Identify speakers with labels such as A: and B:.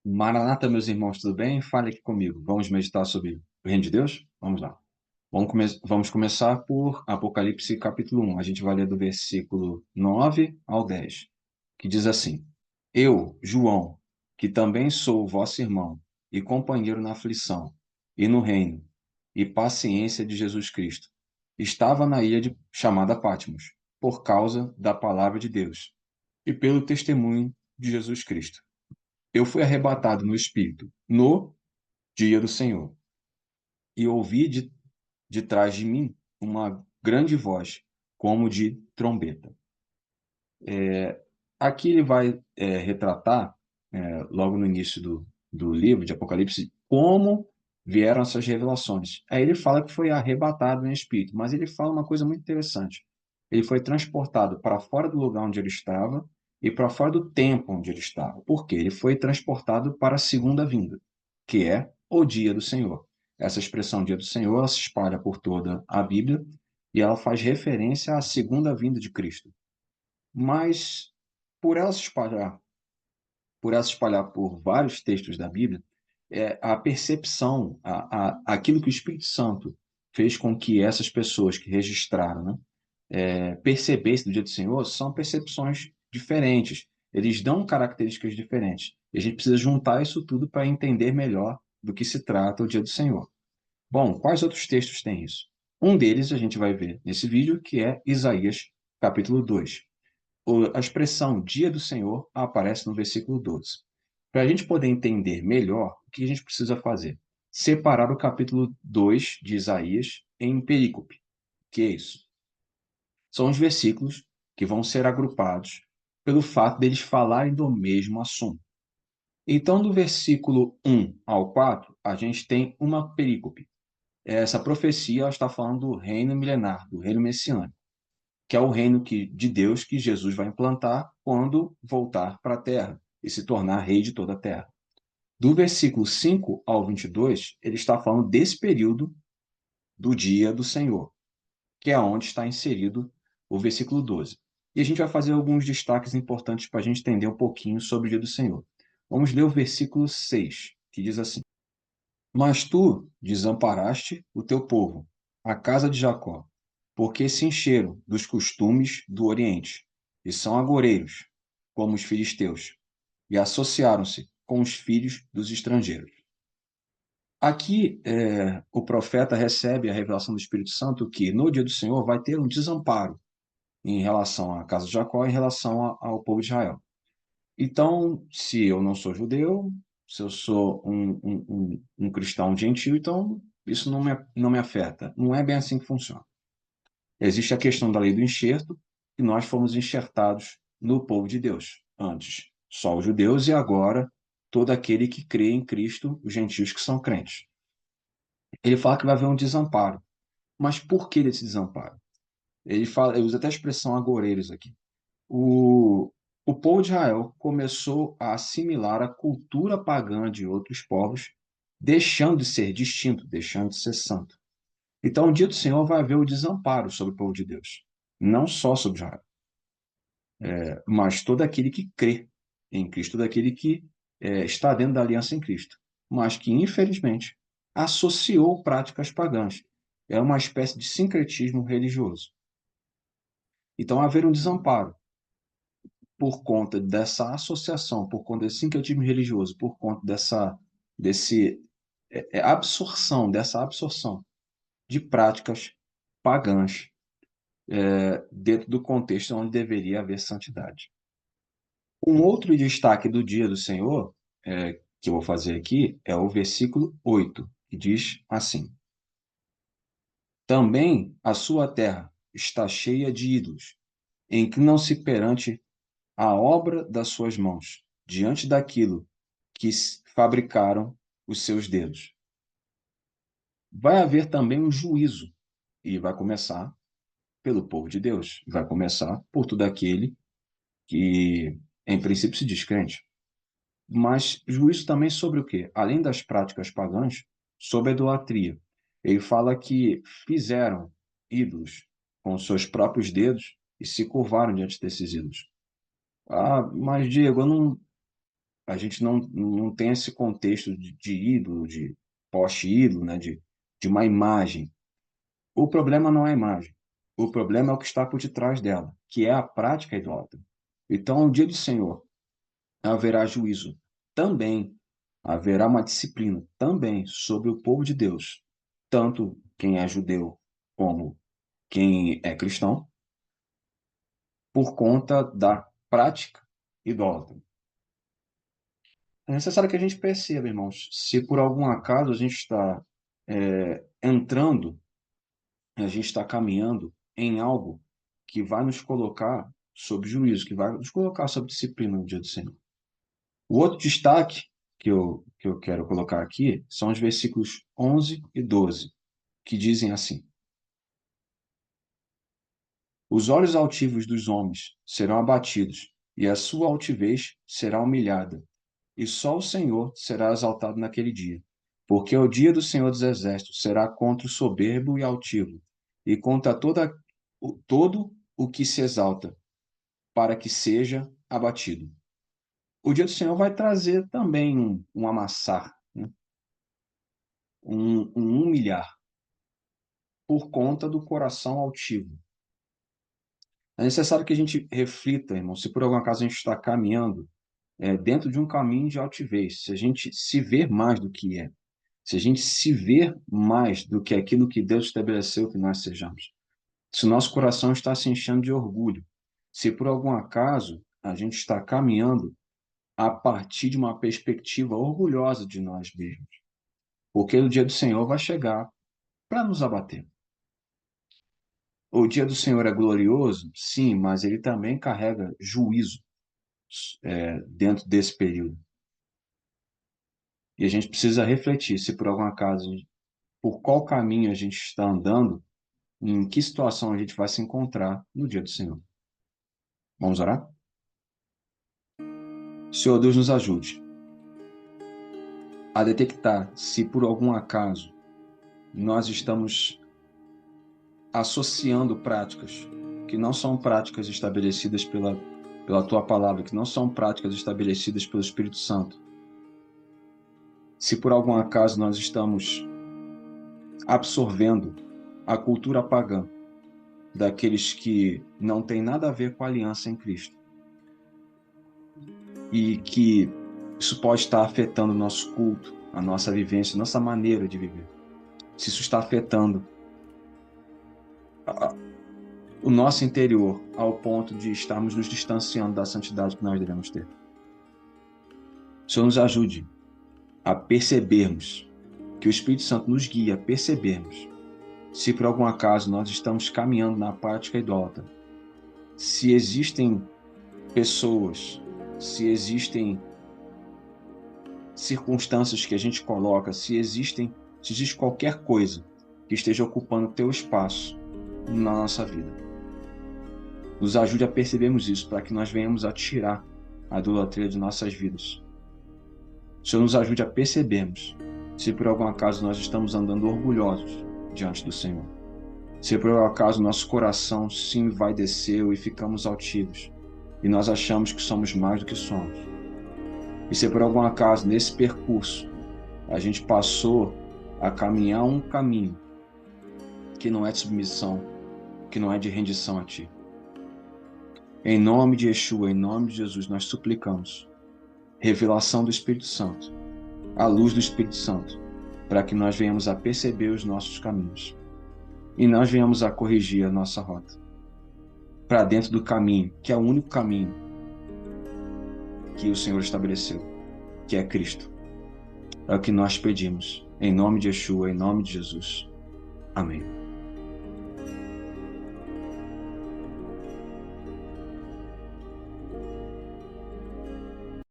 A: Maranata, meus irmãos, tudo bem? Fale aqui comigo. Vamos meditar sobre o reino de Deus? Vamos lá. Vamos começar por Apocalipse capítulo 1. A gente vai ler do versículo 9 ao 10, que diz assim: Eu, João, que também sou vosso irmão e companheiro na aflição e no reino e paciência de Jesus Cristo, estava na ilha chamada Patmos, por causa da palavra de Deus e pelo testemunho de Jesus Cristo. Eu fui arrebatado no Espírito no dia do Senhor, e ouvi de trás de mim uma grande voz, como de trombeta. Aqui ele vai retratar, logo no início do livro de Apocalipse, como vieram essas revelações. Aí ele fala que foi arrebatado no Espírito, mas ele fala uma coisa muito interessante. Ele foi transportado para fora do lugar onde ele estava e para fora do tempo onde ele estava. Por quê? Ele foi transportado para a segunda vinda, que é o dia do Senhor. Essa expressão dia do Senhor, ela se espalha por toda a Bíblia e ela faz referência à segunda vinda de Cristo. Mas por ela se espalhar, por vários textos da Bíblia, a percepção, aquilo que o Espírito Santo fez com que essas pessoas que registraram, né, percebessem do dia do Senhor, são percepções diferentes. Eles dão características diferentes. E a gente precisa juntar isso tudo para entender melhor do que se trata o dia do Senhor. Bom, quais outros textos têm isso? Um deles a gente vai ver nesse vídeo, que é Isaías, capítulo 2. A expressão dia do Senhor aparece no versículo 12. Para a gente poder entender melhor, o que a gente precisa fazer? Separar o capítulo 2 de Isaías em perícope. O que é isso? São os versículos que vão ser agrupados pelo fato deles falarem do mesmo assunto. Então, do versículo 1 ao 4, a gente tem uma perícope. Essa profecia está falando do reino milenar, do reino messiânico, que é o reino de Deus que Jesus vai implantar quando voltar para a terra e se tornar rei de toda a terra. Do versículo 5 ao 22, ele está falando desse período do dia do Senhor, que é onde está inserido o versículo 12. E a gente vai fazer alguns destaques importantes para a gente entender um pouquinho sobre o dia do Senhor. Vamos ler o versículo 6, que diz assim: Mas tu desamparaste o teu povo, a casa de Jacó, porque se encheram dos costumes do Oriente, e são agoreiros, como os filisteus, e associaram-se com os filhos dos estrangeiros. Aqui, o profeta recebe a revelação do Espírito Santo que, no dia do Senhor, vai ter um desamparo em relação à casa de Jacó, em relação ao povo de Israel. Então, se eu não sou judeu, se eu sou um cristão gentil, então isso não me afeta. Não é bem assim que funciona. Existe a questão da lei do enxerto, e nós fomos enxertados no povo de Deus. Antes, só os judeus, e agora todo aquele que crê em Cristo, os gentios que são crentes. Ele fala que vai haver um desamparo. Mas por que desse desamparo? Ele usa até a expressão agoreiros aqui. O povo de Israel começou a assimilar a cultura pagã de outros povos, deixando de ser distinto, deixando de ser santo. Então, o dia do Senhor vai haver o desamparo sobre o povo de Deus. Não só sobre Israel, mas todo aquele que crê em Cristo, todo aquele que está dentro da aliança em Cristo, mas que, infelizmente, associou práticas pagãs. É uma espécie de sincretismo religioso. Então, haver um desamparo por conta dessa associação, por conta desse sincretismo religioso, por conta desse dessa absorção de práticas pagãs dentro do contexto onde deveria haver santidade. Um outro destaque do dia do Senhor, que eu vou fazer aqui, é o versículo 8, que diz assim: Também a sua terra está cheia de ídolos, inclinam-se perante a obra das suas mãos, diante daquilo que fabricaram os seus dedos. Vai haver também um juízo, e vai começar pelo povo de Deus, vai começar por todo aquele que, em princípio, se diz crente. Mas juízo também sobre o quê? Além das práticas pagãs, sobre a idolatria. Ele fala que fizeram ídolos com os seus próprios dedos e se curvaram diante desses ídolos. Ah, mas Diego, a gente não tem esse contexto de ídolo, de poste ídolo, né, de uma imagem. O problema não é a imagem. O problema é o que está por detrás dela, que é a prática idólatra. Então, no dia do Senhor, haverá juízo também, haverá uma disciplina também sobre o povo de Deus, tanto quem é judeu como quem é cristão, por conta da prática idólatra. É necessário que a gente perceba, irmãos, se por algum acaso a gente está entrando, a gente está caminhando em algo que vai nos colocar sob juízo, que vai nos colocar sob disciplina no dia do Senhor. O outro destaque que eu quero colocar aqui são os versículos 11 e 12, que dizem assim: Os olhos altivos dos homens serão abatidos, e a sua altivez será humilhada, e só o Senhor será exaltado naquele dia. Porque o dia do Senhor dos Exércitos será contra o soberbo e altivo, e contra todo o que se exalta, para que seja abatido. O dia do Senhor vai trazer também um amassar, né? Um humilhar, por conta do coração altivo. É necessário que a gente reflita, irmão, se por algum acaso a gente está caminhando dentro de um caminho de altivez, se a gente se ver mais do que é, se a gente se ver mais do que aquilo que Deus estabeleceu que nós sejamos, se o nosso coração está se enchendo de orgulho, se por algum acaso a gente está caminhando a partir de uma perspectiva orgulhosa de nós mesmos, porque o dia do Senhor vai chegar para nos abater. O dia do Senhor é glorioso? Sim, mas ele também carrega juízo dentro desse período. E a gente precisa refletir se por algum acaso, por qual caminho a gente está andando, em que situação a gente vai se encontrar no dia do Senhor. Vamos orar? Senhor Deus, nos ajude a detectar se por algum acaso nós estamos associando práticas que não são práticas estabelecidas pela tua palavra, que não são práticas estabelecidas pelo Espírito Santo. Se por algum acaso nós estamos absorvendo a cultura pagã daqueles que não têm nada a ver com a aliança em Cristo, e que isso pode estar afetando o nosso culto, a nossa vivência, a nossa maneira de viver. Se isso está afetando o nosso interior ao ponto de estarmos nos distanciando da santidade que nós devemos ter. O Senhor nos ajude a percebermos, que o Espírito Santo nos guie a percebermos se por algum acaso nós estamos caminhando na prática idólatra, se existem pessoas, se existem circunstâncias que a gente coloca, se existe qualquer coisa que esteja ocupando teu espaço na nossa vida. Nos ajude a percebermos isso, para que nós venhamos a tirar a idolatria de nossas vidas. O Senhor nos ajude a percebermos se por algum acaso nós estamos andando orgulhosos diante do Senhor. Se por algum acaso nosso coração se envaideceu e ficamos altivos, e nós achamos que somos mais do que somos. E se por algum acaso nesse percurso a gente passou a caminhar um caminho que não é de submissão, que não é de rendição a Ti. Em nome de Yeshua, em nome de Jesus, nós suplicamos revelação do Espírito Santo, a luz do Espírito Santo, para que nós venhamos a perceber os nossos caminhos e nós venhamos a corrigir a nossa rota para dentro do caminho, que é o único caminho que o Senhor estabeleceu, que é Cristo. É o que nós pedimos, em nome de Yeshua, em nome de Jesus. Amém.